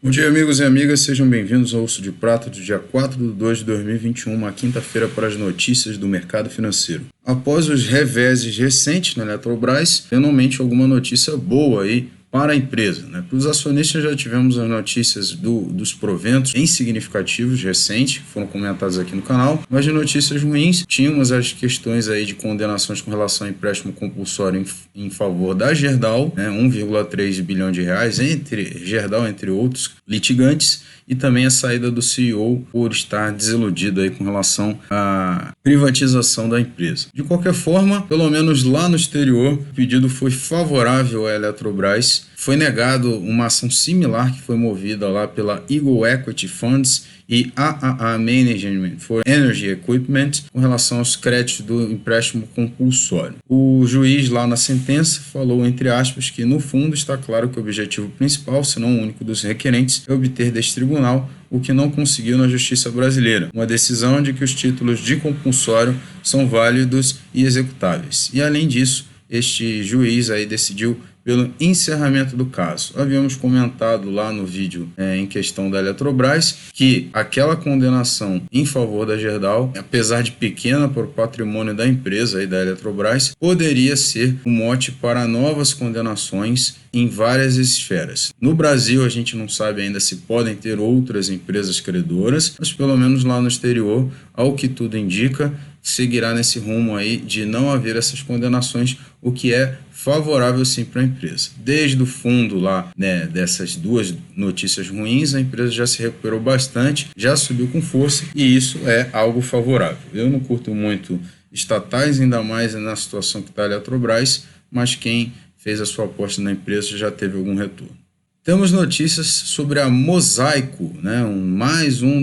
Bom dia, amigos e amigas, sejam bem-vindos ao Urso de Prata do dia 4/2/2021, uma quinta-feira para as notícias do mercado financeiro. Após os reveses recentes na Eletrobras, finalmente alguma notícia boa aí para a empresa, né? Para os acionistas já tivemos as notícias dos proventos insignificativos recentes, que foram comentados aqui no canal, mas de notícias ruins, tínhamos as questões aí de condenações com relação ao empréstimo compulsório em favor da Gerdau, né? 1,3 bilhão de reais, entre Gerdau, entre outros litigantes, e também a saída do CEO por estar desiludido aí com relação à privatização da empresa. De qualquer forma, pelo menos lá no exterior, o pedido foi favorável à Eletrobras. Foi negado uma ação similar que foi movida lá pela Eagle Equity Funds e AAA Management for Energy Equipment com relação aos créditos do empréstimo compulsório. O juiz lá na sentença falou, entre aspas, que no fundo está claro que o objetivo principal, se não o único dos requerentes, é obter deste tribunal o que não conseguiu na justiça brasileira, uma decisão de que os títulos de compulsório são válidos e executáveis. E além disso, este juiz aí decidiu pelo encerramento do caso. Havíamos comentado lá no vídeo em questão da Eletrobras que aquela condenação em favor da Gerdau, apesar de pequena para o patrimônio da empresa e da Eletrobras, poderia ser um mote para novas condenações em várias esferas. No Brasil, a gente não sabe ainda se podem ter outras empresas credoras, mas pelo menos lá no exterior, ao que tudo indica, seguirá nesse rumo aí de não haver essas condenações, o que é favorável sim para a empresa. Desde o fundo lá, né, dessas duas notícias ruins, a empresa já se recuperou bastante, já subiu com força e isso é algo favorável. Eu não curto muito estatais, ainda mais na situação que está a Eletrobras, mas quem fez a sua aposta na empresa já teve algum retorno. Temos notícias sobre a Mosaico, né, mais um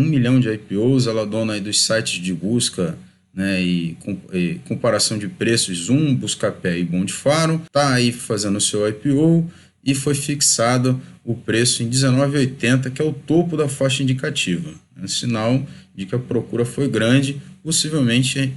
milhão de IPOs, ela é dona aí dos sites de busca, né, e comparação de preços Zoom, Buscapé e Bom de Faro, está aí fazendo o seu IPO e foi fixado o preço em R$19,80, que é o topo da faixa indicativa. É um sinal de que a procura foi grande, possivelmente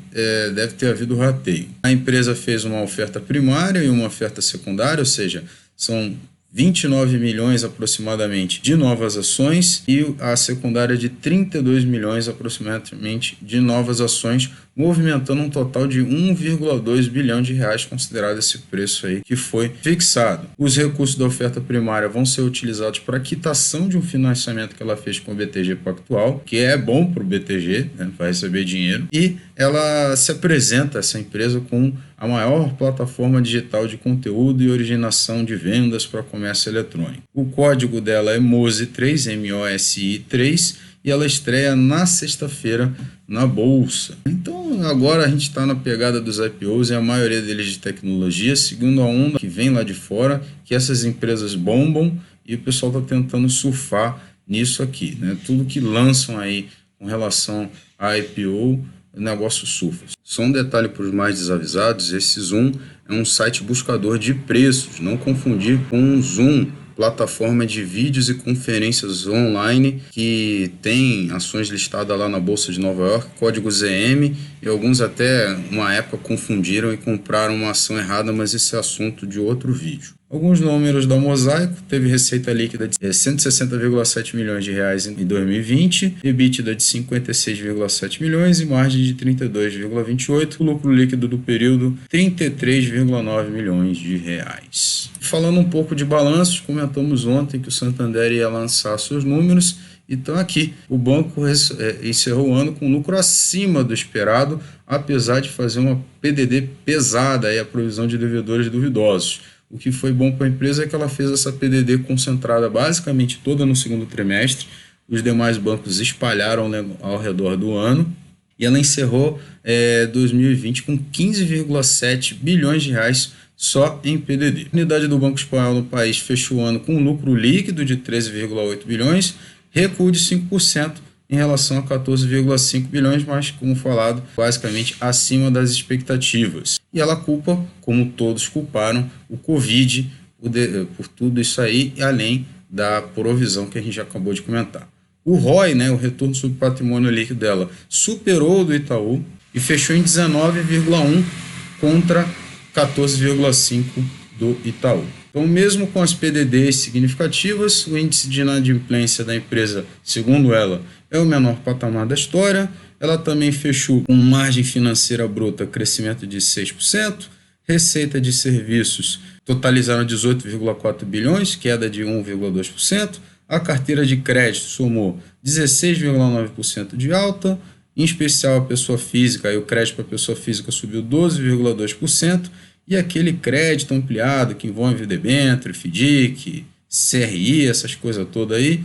deve ter havido rateio. A empresa fez uma oferta primária e uma oferta secundária, ou seja, são 29 milhões aproximadamente de novas ações e a secundária de 32 milhões aproximadamente de novas ações, movimentando um total de 1,2 bilhão de reais, considerado esse preço aí que foi fixado. Os recursos da oferta primária vão ser utilizados para a quitação de um financiamento que ela fez com o BTG Pactual, que é bom para o BTG, né, vai receber dinheiro, e ela se apresenta, essa empresa, com a maior plataforma digital de conteúdo e originação de vendas para comércio eletrônico. O código dela é MOSI3, MOSI3, e ela estreia na sexta-feira na Bolsa. Então agora a gente está na pegada dos IPOs e a maioria deles de tecnologia, seguindo a onda que vem lá de fora, que essas empresas bombam e o pessoal está tentando surfar nisso aqui, né? Tudo que lançam aí com relação a IPO, o negócio surfa. Só um detalhe para os mais desavisados, esse Zoom é um site buscador de preços, não confundir com o Zoom, plataforma de vídeos e conferências online que tem ações listadas lá na Bolsa de Nova York, código ZM, e alguns até uma época confundiram e compraram uma ação errada, mas esse é assunto de outro vídeo. Alguns números da Mosaico: teve receita líquida de 160,7 milhões de reais em 2020, EBITDA de 56,7 milhões e margem de 32,28, o lucro líquido do período 33,9 milhões de reais. Falando um pouco de balanços, comentamos ontem que o Santander ia lançar seus números. Então aqui, o banco encerrou o ano com lucro acima do esperado, apesar de fazer uma PDD pesada, aí, a provisão de devedores duvidosos. O que foi bom para a empresa é que ela fez essa PDD concentrada basicamente toda no segundo trimestre, os demais bancos espalharam ao redor do ano, e ela encerrou 2020 com 15,7 bilhões de reais só em PDD. A unidade do Banco Espanhol no país fechou o ano com um lucro líquido de 13,8 bilhões, recuo de 5% em relação a 14,5 bilhões, mas, como falado, basicamente acima das expectativas. E ela culpa, como todos culparam, o Covid por tudo isso aí, além da provisão que a gente já acabou de comentar. O ROI, né, o retorno sobre patrimônio líquido dela, superou o do Itaú e fechou em 19,1 contra 14,5 do Itaú. Então, mesmo com as PDDs significativas, o índice de inadimplência da empresa, segundo ela, é o menor patamar da história. Ela também fechou com margem financeira bruta, crescimento de 6%, receita de serviços totalizaram 18,4 bilhões, queda de 1,2%, a carteira de crédito somou 16,9% de alta, em especial a pessoa física, e o crédito para a pessoa física subiu 12,2%, e aquele crédito ampliado que envolve debênture, FDIC, CRI, essas coisas todas aí,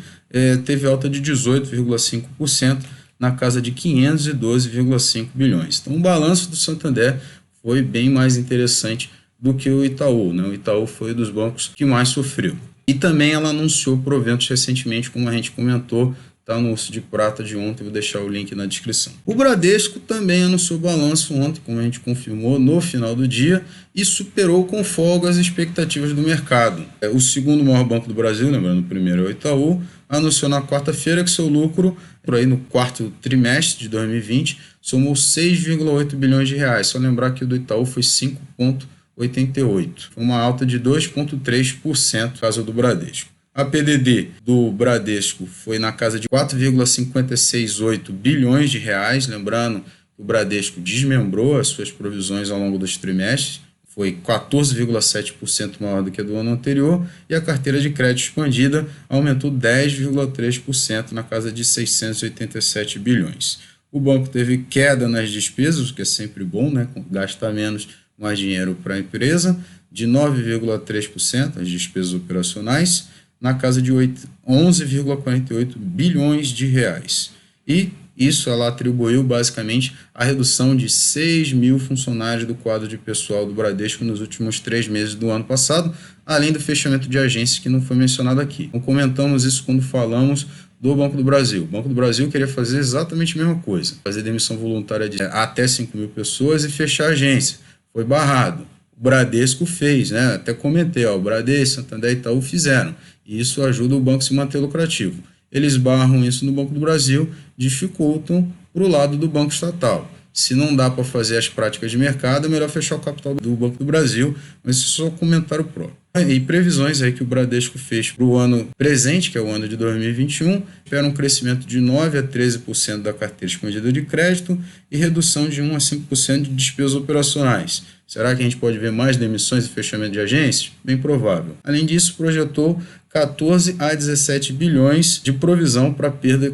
teve alta de 18,5%, na casa de 512,5 bilhões. Então o balanço do Santander foi bem mais interessante do que o Itaú, né? O Itaú foi um dos bancos que mais sofreu. E também ela anunciou proventos recentemente, como a gente comentou, está no Urso de Prata de ontem, vou deixar o link na descrição. O Bradesco também anunciou balanço ontem, como a gente confirmou, no final do dia, e superou com folga as expectativas do mercado. O segundo maior banco do Brasil, lembrando, o primeiro é o Itaú, anunciou na quarta-feira que seu lucro, por aí no quarto trimestre de 2020, somou 6,8 bilhões de reais. Só lembrar que o do Itaú foi 5,88. Foi uma alta de 2,3% no caso do Bradesco. A PDD do Bradesco foi na casa de 4,568 bilhões de reais. Lembrando que o Bradesco desmembrou as suas provisões ao longo dos trimestres. Foi 14,7% maior do que a do ano anterior, e a carteira de crédito expandida aumentou 10,3% na casa de 687 bilhões. O banco teve queda nas despesas, o que é sempre bom, né? Gastar menos, mais dinheiro para a empresa, de 9,3% as despesas operacionais, na casa de 11,48 bilhões de reais. E isso ela atribuiu basicamente a redução de 6 mil funcionários do quadro de pessoal do Bradesco nos últimos 3 meses do ano passado, além do fechamento de agências que não foi mencionado aqui. Então, comentamos isso quando falamos do Banco do Brasil. O Banco do Brasil queria fazer exatamente a mesma coisa, fazer demissão voluntária de até 5 mil pessoas e fechar a agência. Foi barrado. O Bradesco fez, né? Até comentei, o Bradesco, Santander e Itaú fizeram. E isso ajuda o banco a se manter lucrativo. Eles barram isso no Banco do Brasil, dificultam para o lado do banco estatal. Se não dá para fazer as práticas de mercado, é melhor fechar o capital do Banco do Brasil, mas isso é só um comentário próprio. E previsões aí que o Bradesco fez para o ano presente, que é o ano de 2021, espera um crescimento de 9% a 13% da carteira expandida de crédito e redução de 1% a 5% de despesas operacionais. Será que a gente pode ver mais demissões e fechamento de agências? Bem provável. Além disso, projetou 14 a 17 bilhões de provisão para perda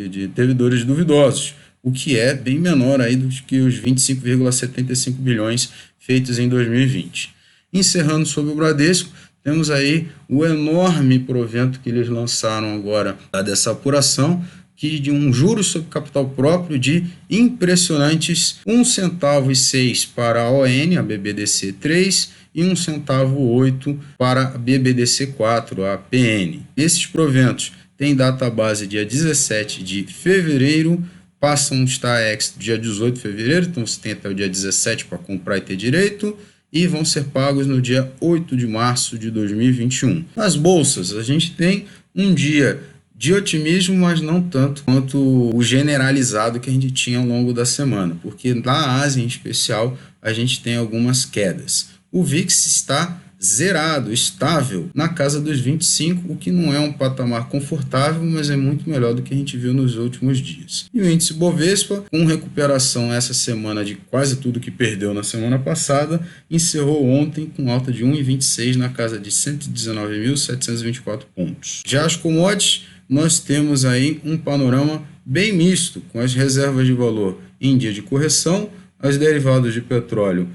de devedores duvidosos, o que é bem menor aí do que os 25,75 bilhões feitos em 2020. Encerrando sobre o Bradesco, temos aí o enorme provento que eles lançaram agora dessa apuração, que de um juros sobre capital próprio de impressionantes R$ 1,06 para a ON, a BBDC 3, e R$ 1,08 para a BBDC 4, a PN. Esses proventos têm data base dia 17 de fevereiro, passam a estar ex dia 18 de fevereiro, então você tem até o dia 17 para comprar e ter direito, e vão ser pagos no dia 8 de março de 2021. Nas bolsas, a gente tem um dia de otimismo, mas não tanto quanto o generalizado que a gente tinha ao longo da semana, porque na Ásia, em especial, a gente tem algumas quedas. O VIX está zerado, estável, na casa dos 25, o que não é um patamar confortável, mas é muito melhor do que a gente viu nos últimos dias. E o índice Bovespa, com recuperação essa semana de quase tudo que perdeu na semana passada, encerrou ontem com alta de 1,26 na casa de 119.724 pontos. Já as commodities, nós temos aí um panorama bem misto, com as reservas de valor em dia de correção, os derivados de petróleo,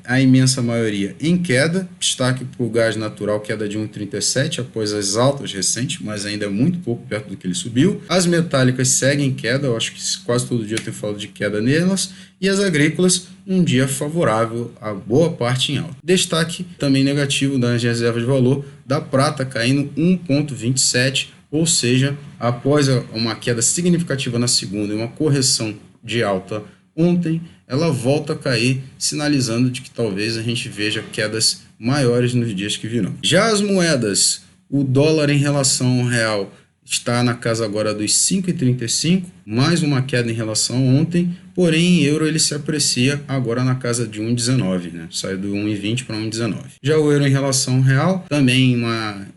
a imensa maioria em queda, destaque para o gás natural, queda de 1,37 após as altas recentes, mas ainda é muito pouco perto do que ele subiu. As metálicas seguem em queda, eu acho que quase todo dia eu tenho falado de queda nelas, e as agrícolas, um dia favorável, a boa parte em alta. Destaque também negativo das reservas de valor da prata, caindo 1,27, ou seja, após uma queda significativa na segunda e uma correção de alta ontem, ela volta a cair, sinalizando de que talvez a gente veja quedas maiores nos dias que virão. Já as moedas, o dólar em relação ao real está na casa agora dos 5,35, mais uma queda em relação a ontem, porém em euro ele se aprecia agora na casa de 1,19, né? Sai do 1,20 para 1,19. Já o euro em relação ao real, também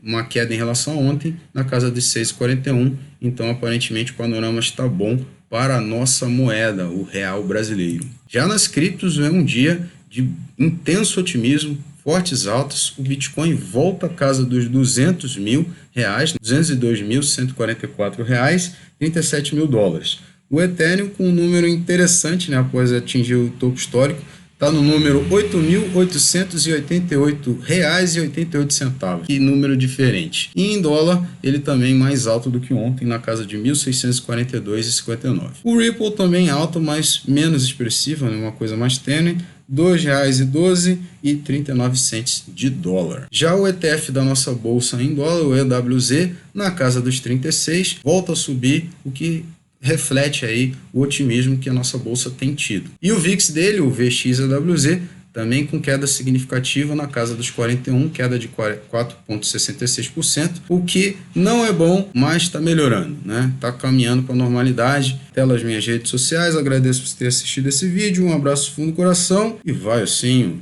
uma queda em relação a ontem, na casa de 6,41, então aparentemente o panorama está bom para a nossa moeda, o real brasileiro. Já nas criptos é um dia de intenso otimismo, fortes altas, o Bitcoin volta à casa dos R$200 mil, R$202.144, 37 mil dólares. O Ethereum com um número interessante, né, após atingir o topo histórico, está no número R$ 8.888,88. Que número diferente. E em dólar, ele também mais alto do que ontem, na casa de 1.642,59. O Ripple também alto, mas menos expressivo, né, uma coisa mais tênue, R$ 2,12,39 de dólar. Já o ETF da nossa bolsa em dólar, o EWZ, na casa dos 36, volta a subir, o que reflete aí o otimismo que a nossa bolsa tem tido. E o VIX dele, o VXEWZ, também com queda significativa na casa dos 41, queda de 4,66%, o que não é bom, mas está melhorando, né? Está caminhando para a normalidade. Pelas minhas redes sociais, agradeço por ter assistido esse vídeo, um abraço fundo do coração e vai assim.